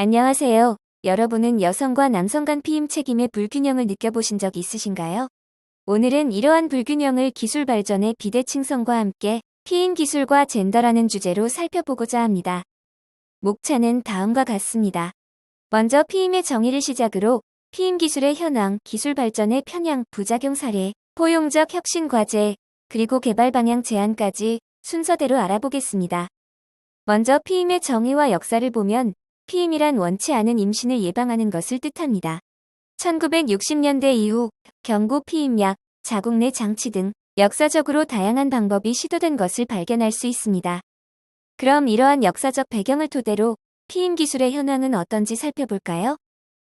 안녕하세요. 여러분은 여성과 남성 간 피임 책임의 불균형을 느껴보신 적 있으신가요? 오늘은 이러한 불균형을 기술 발전의 비대칭성과 함께 피임 기술과 젠더라는 주제로 살펴보고자 합니다. 목차는 다음과 같습니다. 먼저 피임의 정의를 시작으로 피임 기술의 현황, 기술 발전의 편향, 부작용 사례, 포용적 혁신 과제, 그리고 개발 방향 제안까지 순서대로 알아보겠습니다. 먼저 피임의 정의와 역사를 보면 피임이란 원치 않은 임신을 예방하는 것을 뜻합니다. 1960년대 이후 경구 피임약, 자궁 내 장치 등 역사적으로 다양한 방법이 시도된 것을 발견할 수 있습니다. 그럼 이러한 역사적 배경을 토대로 피임 기술의 현황은 어떤지 살펴볼까요?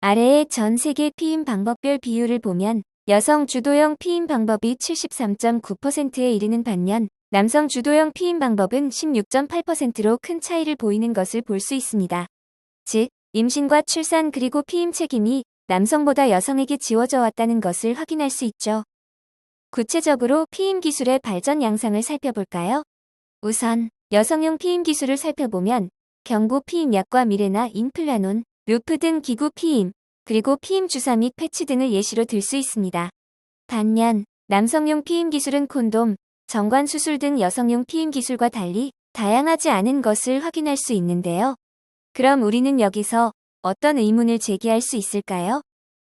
아래의 전 세계 피임 방법별 비율을 보면 여성 주도형 피임 방법이 73.9%에 이르는 반면 남성 주도형 피임 방법은 16.8%로 큰 차이를 보이는 것을 볼 수 있습니다. 즉, 임신과 출산 그리고 피임 책임이 남성보다 여성에게 지워져 왔다는 것을 확인할 수 있죠. 구체적으로 피임 기술의 발전 양상을 살펴볼까요? 우선 여성용 피임 기술을 살펴보면 경구 피임약과 미레나 임플라논, 루프 등 기구 피임, 그리고 피임 주사 및 패치 등을 예시로 들 수 있습니다. 반면 남성용 피임 기술은 콘돔, 정관 수술 등 여성용 피임 기술과 달리 다양하지 않은 것을 확인할 수 있는데요. 그럼 우리는 여기서 어떤 의문을 제기할 수 있을까요?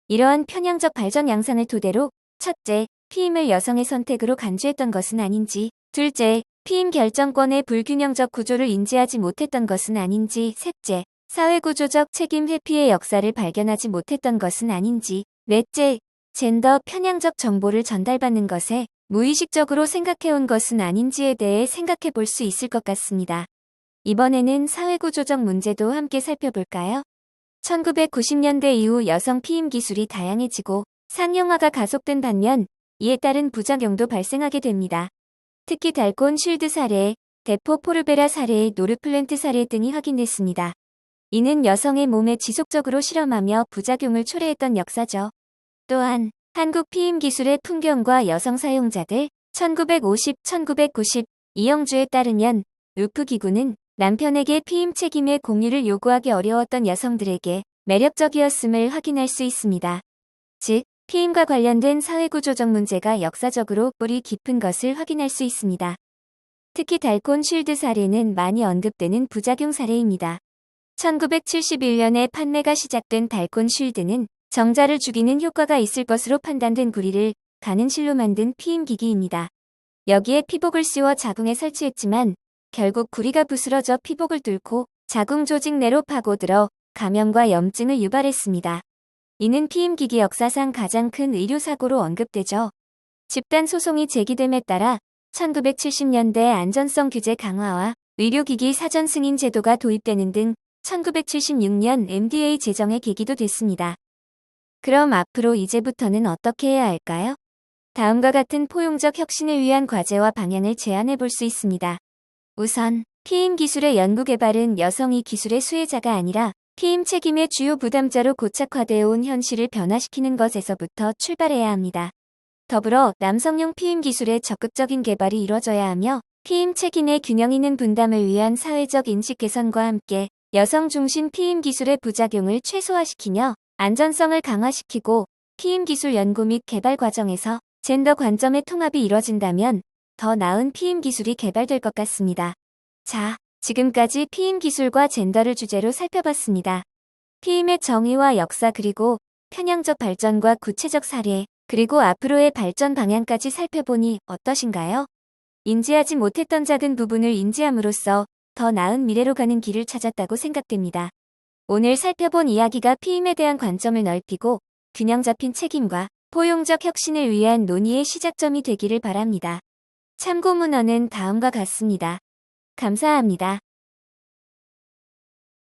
이러한 편향적 발전 양상을 토대로 첫째, 피임을 여성의 선택으로 간주했던 것은 아닌지, 둘째, 피임 결정권의 불균형적 구조를 인지하지 못했던 것은 아닌지, 셋째, 사회구조적 책임 회피의 역사를 발견하지 못했던 것은 아닌지, 넷째, 젠더 편향적 정보를 전달받는 것에 무의식적으로 생각해온 것은 아닌지에 대해 생각해 볼 수 있을 것 같습니다. 이번에는 사회구조적 문제도 함께 살펴볼까요? 1990년대 이후 여성 피임 기술이 다양해지고 상용화가 가속된 반면 이에 따른 부작용도 발생하게 됩니다. 특히 달콘 쉴드 사례, 데포 포르베라 사례, 노르플랜트 사례 등이 확인됐습니다. 이는 여성의 몸에 지속적으로 실험하며 부작용을 초래했던 역사죠. 또한 한국 피임 기술의 풍경과 여성 사용자들 1950-1990 이영주에 따르면 루프 기구는 남편에게 피임 책임의 공유를 요구하기 어려웠던 여성들에게 매력적이었음을 확인할 수 있습니다. 즉, 피임과 관련된 사회구조적 문제가 역사적으로 뿌리 깊은 것을 확인할 수 있습니다. 특히 달콘 쉴드 사례는 많이 언급되는 부작용 사례입니다. 1971년에 판매가 시작된 달콘 쉴드는 정자를 죽이는 효과가 있을 것으로 판단된 구리를 가는 실로 만든 피임기기입니다. 여기에 피복을 씌워 자궁에 설치했지만 결국 구리가 부스러져 피복을 뚫고 자궁 조직 내로 파고들어 감염과 염증을 유발했습니다. 이는 피임기기 역사상 가장 큰 의료사고로 언급되죠. 집단 소송이 제기됨에 따라 1970년대 안전성 규제 강화와 의료기기 사전 승인 제도가 도입되는 등 1976년 MDA 제정의 계기도 됐습니다. 그럼 앞으로 이제부터는 어떻게 해야 할까요? 다음과 같은 포용적 혁신을 위한 과제와 방향을 제안해 볼 수 있습니다. 우선, 피임 기술의 연구개발은 여성이 기술의 수혜자가 아니라 피임 책임의 주요 부담자로 고착화되어 온 현실을 변화시키는 것에서부터 출발해야 합니다. 더불어 남성용 피임 기술의 적극적인 개발이 이뤄져야 하며 피임 책임의 균형 있는 분담을 위한 사회적 인식 개선과 함께 여성 중심 피임 기술의 부작용을 최소화시키며 안전성을 강화시키고 피임 기술 연구 및 개발 과정에서 젠더 관점의 통합이 이뤄진다면 더 나은 피임 기술이 개발될 것 같습니다. 자, 지금까지 피임 기술과 젠더를 주제로 살펴봤습니다. 피임의 정의와 역사 그리고 편향적 발전과 구체적 사례, 그리고 앞으로의 발전 방향까지 살펴보니 어떠신가요? 인지하지 못했던 작은 부분을 인지함으로써 더 나은 미래로 가는 길을 찾았다고 생각됩니다. 오늘 살펴본 이야기가 피임에 대한 관점을 넓히고 균형 잡힌 책임과 포용적 혁신을 위한 논의의 시작점이 되기를 바랍니다. 참고 문헌은 다음과 같습니다. 감사합니다.